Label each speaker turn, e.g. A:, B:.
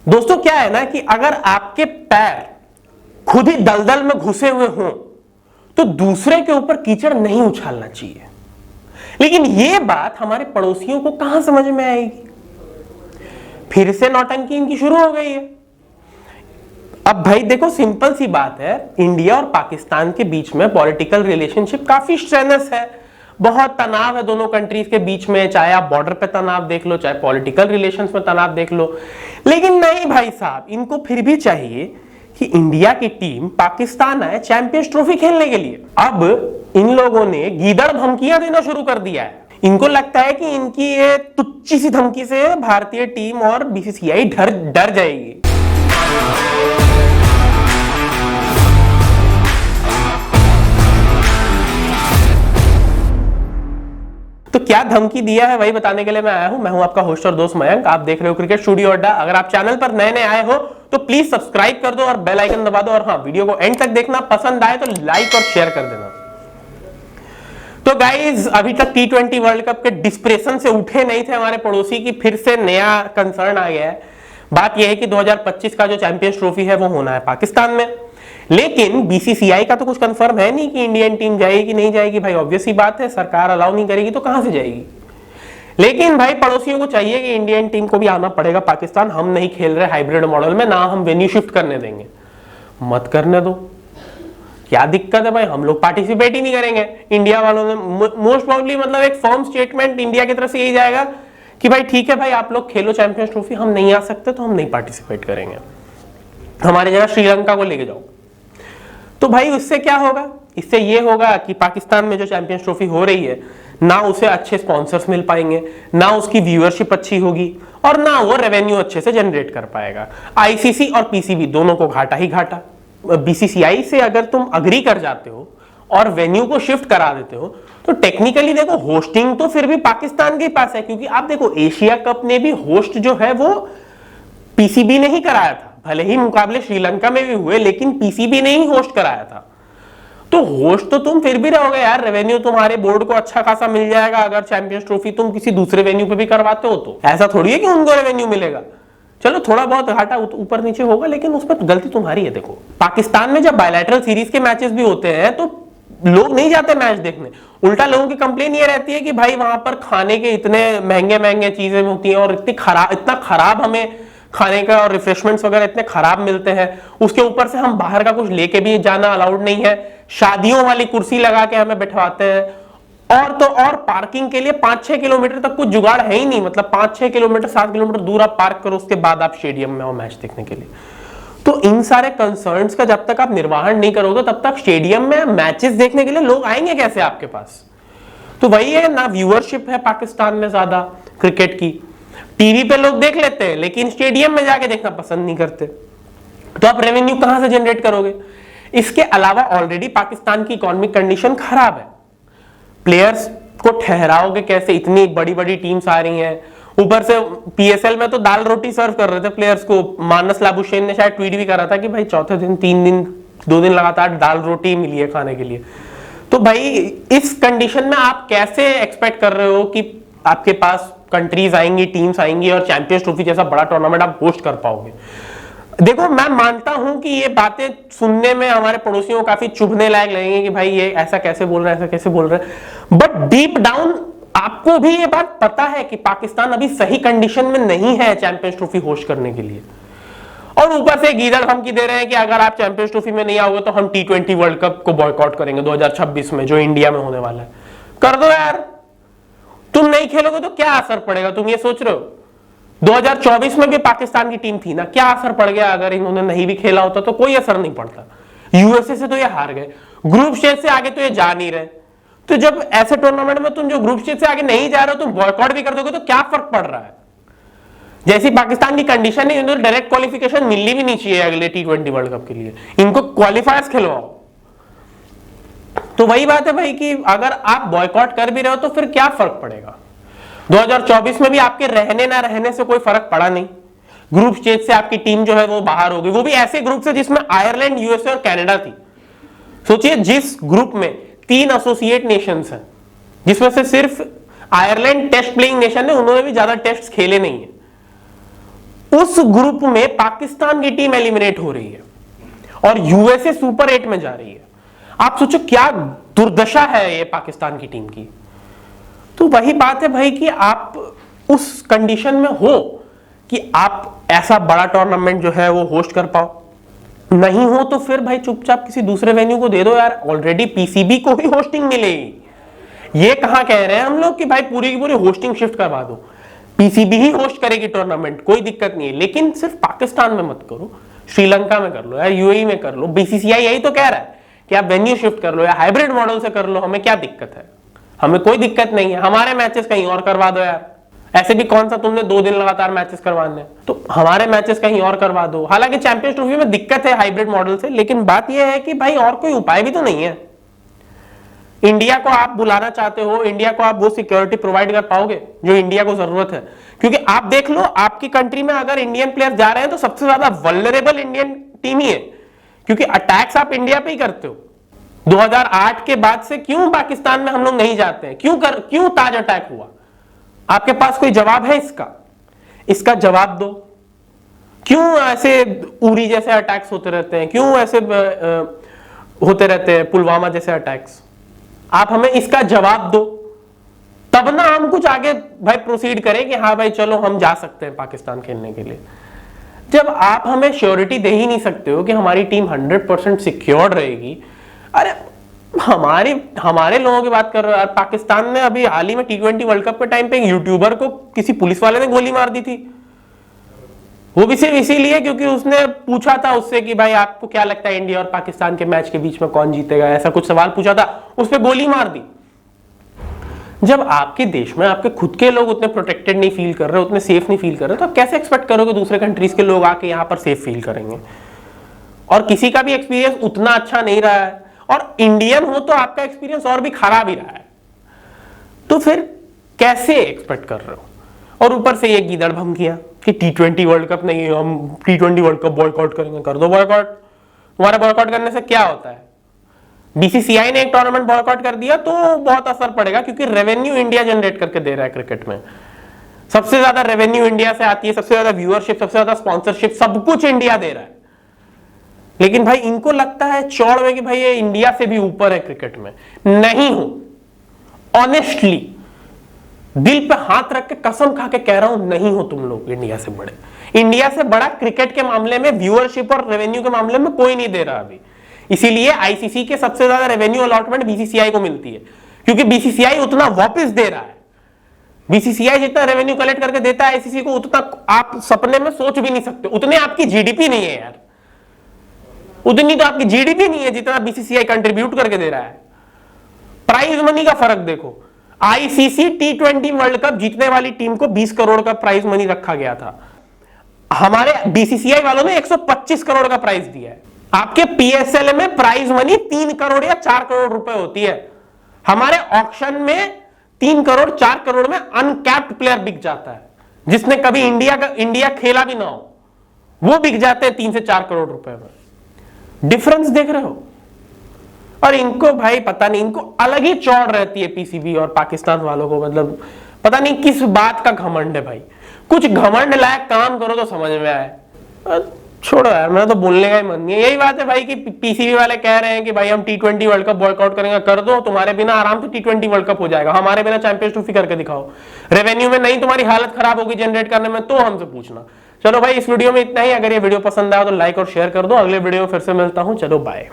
A: दोस्तों क्या है ना कि अगर आपके पैर खुद ही दलदल में घुसे हुए हों तो दूसरे के ऊपर कीचड़ नहीं उछालना चाहिए। लेकिन यह बात हमारे पड़ोसियों को कहां समझ में आएगी? फिर से नौटंकी इनकी शुरू हो गई है। अब भाई देखो, सिंपल सी बात है, इंडिया और पाकिस्तान के बीच में पॉलिटिकल रिलेशनशिप काफी स्ट्रेनस है, बहुत तनाव है दोनों कंट्रीज के बीच में, चाहे आप बॉर्डर पे तनाव देख लो, चाहे पॉलिटिकल रिलेशंस में तनाव देख लो। लेकिन नहीं भाई साहब, इनको फिर भी चाहिए कि इंडिया की टीम पाकिस्तान आए चैंपियंस ट्रॉफी खेलने के लिए। अब इन लोगों ने गीदड़ धमकियां देना शुरू कर दिया है। इनको लगता है कि इनकी ये तुच्ची सी धमकी से भारतीय टीम और बीसीसीआई डर जाएगी। तो क्या धमकी दिया है वही बताने के लिए मैं आया हूं। मैं हूं आपका होस्ट और दोस्त मयंक, आप देख रहे हो क्रिकेट स्टूडियो अड्डा। अगर आप चैनल पर नए नए आए हो तो प्लीज सब्सक्राइब कर दो और बेल आइकन दबा दो, और हाँ, वीडियो को एंड तक देखना, पसंद आए तो लाइक और शेयर कर देना। तो गाइज, अभी तक T20 वर्ल्ड कप के डिस्प्रेशन से उठे नहीं थे हमारे पड़ोसी की फिर से नया कंसर्न आ गया है। बात यह है कि 2025 का जो चैंपियंस ट्रॉफी है वो होना है पाकिस्तान में, लेकिन बीसीसीआई का तो कुछ कंफर्म है नहीं कि इंडियन टीम जाएगी कि नहीं जाएगी। भाई ऑब्वियस ही बात है, सरकार अलाउ नहीं करेगी तो कहां से जाएगी। लेकिन भाई पड़ोसियों को चाहिए कि इंडियन टीम को भी आना पड़ेगा पाकिस्तान। हम नहीं खेल रहे हाइब्रिड मॉडल में, ना हम वेन्यू शिफ्ट करने देंगे। मत करने दो, क्या दिक्कत है भाई, हम लोग पार्टिसिपेट ही नहीं करेंगे। इंडिया वालों ने मोस्ट प्रोबेबली, मतलब एक फर्म स्टेटमेंट इंडिया की तरफ से यही जाएगा कि भाई ठीक है भाई, आप लोग खेलो चैंपियंस ट्रॉफी, हम नहीं आ सकते तो हम नहीं पार्टिसिपेट करेंगे, हमारी जगह श्रीलंका को लेके जाओ। तो भाई उससे क्या होगा? इससे ये होगा कि पाकिस्तान में जो चैंपियंस ट्रॉफी हो रही है, ना उसे अच्छे स्पॉन्सर्स मिल पाएंगे, ना उसकी व्यूअरशिप अच्छी होगी, और ना वो रेवेन्यू अच्छे से जनरेट कर पाएगा। आईसीसी और पीसीबी दोनों को घाटा ही घाटा। बीसीसीआई से अगर तुम अग्री कर जाते हो और वेन्यू को शिफ्ट करा देते हो तो टेक्निकली देखो, होस्टिंग तो फिर भी पाकिस्तान के पास है, क्योंकि आप देखो एशिया कप ने भी होस्ट जो है वो पीसीबी ने ही कराया था। भले ही मुकाबले श्रीलंका में भी हुए, लेकिन पीसीबी ने ही होस्ट कराया था। तो होस्ट तो तुम फिर भी रहोगे यार, रेवेन्यू तुम्हारे बोर्ड को अच्छा खासा मिल जाएगा अगर चैंपियंस ट्रॉफी तुम किसी दूसरे वेन्यू पे भी करवाते हो। तो ऐसा थोड़ी है कि उनको रेवेन्यू मिलेगा। चलो थोड़ा बहुत घाटा ऊपर नीचे होगा, लेकिन उस पर गलती तुम्हारी है। देखो पाकिस्तान में जब बायलैटरल सीरीज के मैचेस भी होते हैं तो लोग नहीं जाते मैच देखने। उल्टा लोगों की कंप्लेन ये रहती है कि भाई वहां पर खाने के इतने महंगे महंगे चीजें होती हैं और इतना खराब हमें खाने का और रिफ्रेशमेंट्स वगैरह इतने खराब मिलते हैं। उसके ऊपर से हम बाहर का कुछ लेके भी जाना अलाउड नहीं है, शादियों वाली कुर्सी लगा के हमें बैठवाते हैं, और तो और पार्किंग के लिए 5-6 किलोमीटर तक कुछ जुगाड़ है ही नहीं। मतलब 5-6 किलोमीटर 7 किलोमीटर दूर आप पार्क करो, उसके बाद आप स्टेडियम में आओ मैच देखने के लिए। तो इन सारे कंसर्न्स का जब तक आप निर्वहन नहीं करोगे तब तक स्टेडियम में मैचेस देखने के लिए लोग आएंगे कैसे आपके पास? तो वही है ना, व्यूअरशिप है पाकिस्तान में ज्यादा क्रिकेट की, टीवी पे लोग देख लेते हैं लेकिन स्टेडियम में जाके देखना पसंद नहीं करते। तो आप रेवेन्यू कहां से जनरेट करोगे? इसके अलावा ऑलरेडी पाकिस्तान की इकोनॉमिक कंडीशन खराब है, प्लेयर्स को ठहराओगे कैसे? इतनी बड़ी बड़ी टीम्स आ रही हैं, ऊपर से पीएसएल में तो दाल रोटी सर्व कर रहे थे प्लेयर्स को। मानस लाबुशेन ने शायद ट्वीट भी करा था कि भाई चौथे दिन 3 दिन 2 दिन लगातार दाल रोटी मिली है खाने के लिए। तो भाई इस कंडीशन में आप कैसे एक्सपेक्ट कर रहे हो कि आपके पास कंट्रीज आएंगी, टीम्स आएंगी और चैंपियंस ट्रॉफी जैसा बड़ा टूर्नामेंट आप होस्ट कर पाओगे? देखो मैं मानता हूं कि ये बातें सुनने में हमारे पड़ोसियों को काफी चुभने लायक लगेंगे कि भाई ये ऐसा कैसे बोल रहे हैं, ऐसा कैसे बोल रहे हैं, बट डीप डाउन आपको भी ये बात पता है कि पाकिस्तान अभी सही कंडीशन में नहीं है चैंपियंस ट्रॉफी होस्ट करने के लिए। और ऊपर से गीदड़ धमकी दे रहे हैं कि अगर आप चैंपियंस ट्रॉफी में नहीं आओगे तो हम T20 वर्ल्ड कप को बॉयकॉट करेंगे 2026 में, जो इंडिया में होने वाला है। कर दो यार, तुम नहीं खेलोगे तो क्या असर पड़ेगा? तुम ये सोच रहे हो 2024 में भी पाकिस्तान की टीम थी ना, क्या असर पड़ गया? अगर इन्होंने नहीं भी खेला होता तो कोई असर नहीं पड़ता। यूएसए से तो ये हार गए, ग्रुप स्टेज से आगे तो ये जा नहीं रहे। तो जब ऐसे टूर्नामेंट में तुम जो ग्रुप स्टेज से आगे नहीं जा रहे हो, तुम बॉयकॉट भी कर दोगे तो क्या फर्क पड़ रहा है? जैसी पाकिस्तान की कंडीशन है, इन्हें डायरेक्ट क्वालिफिकेशन मिलनी भी नहीं चाहिए अगले T20 वर्ल्ड कप के लिए, इनको क्वालिफायर्स खिलवाओ। तो वही बात है भाई कि अगर आप बॉयकॉट कर भी रहे हो तो फिर क्या फर्क पड़ेगा? 2024 में भी आपके रहने ना रहने से कोई फर्क पड़ा नहीं। ग्रुप स्टेज से आपकी टीम जो है वो बाहर हो गई, वो भी ऐसे ग्रुप से जिसमें आयरलैंड, यूएसए और कनाडा थी। सोचिए जिस ग्रुप में 3 एसोसिएट नेशंस हैं, जिसमें से सिर्फ आयरलैंड टेस्ट प्लेइंग नेशन है, उन्होंने भी ज्यादा टेस्ट खेले नहीं है। उस ग्रुप में पाकिस्तान की टीम एलिमिनेट हो रही है और यूएसए सुपर 8 में जा रही है। आप सोचो क्या दुर्दशा है ये पाकिस्तान की टीम की। तो वही बात है भाई कि आप उस कंडीशन में हो कि आप ऐसा बड़ा टूर्नामेंट जो है वो होस्ट कर पाओ, नहीं हो तो फिर भाई चुपचाप किसी दूसरे वेन्यू को दे दो यार। ऑलरेडी पीसीबी को ही होस्टिंग मिलेगी। ये कहां कह रहे हैं हम लोग कि भाई पूरी की पूरी होस्टिंग शिफ्ट करवा दो, पीसीबी ही होस्ट करेगी टूर्नामेंट, कोई दिक्कत नहीं है। लेकिन सिर्फ पाकिस्तान में मत करो, श्रीलंका में कर लो या यूएई में कर लो। बीसीसीआई यही तो कह रहा है कि आप वेन्यू शिफ्ट कर लो या हाइब्रिड मॉडल से कर लो, हमें क्या दिक्कत है, हमें कोई दिक्कत नहीं है। हमारे मैचेस कहीं और करवा दो यार, ऐसे भी कौन सा तुमने 2 दिन लगातार मैचेस करवाने, तो हमारे मैचेस कहीं और करवा दो। हालांकि चैंपियंस ट्रॉफी में दिक्कत है हाइब्रिड मॉडल से, लेकिन बात यह है कि भाई और कोई उपाय भी तो नहीं है। इंडिया को आप बुलाना चाहते हो, इंडिया को आप वो सिक्योरिटी प्रोवाइड कर पाओगे जो इंडिया को जरूरत है? क्योंकि आप देख लो आपकी कंट्री में अगर इंडियन प्लेयर जा रहे हैं तो सबसे ज्यादा वल्नरेबल इंडियन टीम ही है, क्योंकि अटैक्स आप इंडिया पे ही करते हो। 2008 के बाद से क्यों पाकिस्तान में हम लोग नहीं जाते हैं, क्यों ताज अटैक हुआ? आपके पास कोई जवाब है इसका जवाब दो। क्यों ऐसे उरी जैसे अटैक्स होते रहते हैं, क्यों ऐसे होते रहते हैं पुलवामा जैसे अटैक्स? आप हमें इसका जवाब दो, तब ना हम कुछ आगे भाई प्रोसीड करें कि हाँ भाई चलो हम जा सकते हैं पाकिस्तान खेलने के लिए। जब आप हमें श्योरिटी दे ही नहीं सकते हो कि हमारी टीम 100% सिक्योर्ड रहेगी। अरे हमारे लोगों की बात कर रहे हो यार। पाकिस्तान ने अभी हाल ही में T20 वर्ल्ड कप के टाइम पे एक यूट्यूबर को किसी पुलिस वाले ने गोली मार दी थी, वो भी सिर्फ इसीलिए क्योंकि उसने पूछा था उससे कि भाई आपको क्या लगता है इंडिया और पाकिस्तान के मैच के बीच में कौन जीतेगा, ऐसा कुछ सवाल पूछा था, उस पर गोली मार दी। जब आपके देश में आपके खुद के लोग उतने प्रोटेक्टेड नहीं फील कर रहे, उतने सेफ नहीं फील कर रहे, तो आप कैसे एक्सपेक्ट करोगे दूसरे कंट्रीज के लोग आके यहां पर सेफ फील करेंगे? और किसी का भी एक्सपीरियंस उतना अच्छा नहीं रहा है, और इंडियन हो तो आपका एक्सपीरियंस और भी खराब ही रहा है, तो फिर कैसे एक्सपेक्ट कर रहे हो? और ऊपर से ये गीदड़ भमकियां कि T20 वर्ल्ड कप नहीं, हम T20 वर्ल्ड कप बॉयकॉट करेंगे। कर दो बॉयकॉट, तुम्हारे बॉयकॉट करने से क्या होता है? बीसीसीआई ने एक टूर्नामेंट बॉयकॉट कर दिया तो बहुत असर पड़ेगा, क्योंकि रेवेन्यू इंडिया जनरेट करके दे रहा है क्रिकेट में। सबसे ज्यादा रेवेन्यू इंडिया से आती है, सबसे ज्यादा व्यूअरशिप, सबसे ज्यादा स्पॉन्सरशिप, सब कुछ इंडिया दे रहा है। लेकिन भाई इनको लगता है चौड़ में कि भाई ये इंडिया से भी ऊपर है क्रिकेट में। नहीं हो, ऑनेस्टली दिल पे हाथ रख के कसम खा के कह रहा हूं, नहीं हो तुम लोग इंडिया से बड़े। इंडिया से बड़ा क्रिकेट के मामले में, व्यूअरशिप और रेवेन्यू के मामले में कोई नहीं दे रहा अभी। इसीलिए आईसीसी के सबसे ज्यादा रेवेन्यू अलॉटमेंट बीसीसीआई को मिलती है, क्योंकि बीसीसीआई उतना वापस दे रहा है। बीसीसीआई जितना रेवेन्यू कलेक्ट करके देता है आईसीसी को, उतना आप सपने में सोच भी नहीं सकते। उतने आपकी जीडीपी नहीं है यार, उतनी तो आपकी जीडीपी नहीं है जितना बीसीसीआई कंट्रीब्यूट करके दे रहा है। प्राइज मनी का फर्क देखो, आईसीसी T20 वर्ल्ड कप जीतने वाली टीम को 20 करोड़ का प्राइज मनी रखा गया था, हमारे बीसीसीआई वालों ने 125 करोड़ का प्राइज दिया है। आपके पीएसएल में प्राइज मनी 3 करोड़ या 4 करोड़ रुपए होती है, हमारे ऑक्शन में 3 करोड़ 4 करोड़ में अनकैप्ड प्लेयर बिक जाता है, जिसने कभी इंडिया खेला भी ना हो, वो बिक जाते हैं 3 से 4 करोड़ रुपए में। डिफरेंस देख रहे हो? और इनको भाई पता नहीं, इनको अलग ही चौड़ रहती है पीसीबी और पाकिस्तान वालों को। मतलब पता नहीं किस बात का घमंड है भाई। कुछ घमंड लायक काम करो तो समझ में आए। छोड़ो यार, मैं तो बोलने का ही मन नहीं है। यही बात है भाई कि पीसीबी वाले कह रहे हैं कि भाई हम T20 वर्ल्ड कप बॉयकॉट करेंगे। कर दो, तुम्हारे बिना आराम से T20 वर्ल्ड कप हो जाएगा, हमारे बिना चैंपियंस ट्रॉफी करके दिखाओ। रेवेन्यू में नहीं तुम्हारी हालत खराब होगी जनरेट करने में, तो हमसे पूछना। चलो भाई, इस वीडियो में इतना ही। अगर ये वीडियो पसंद आया तो लाइक और शेयर कर दो। अगले वीडियो में फिर से मिलता हूं, चलो बाय।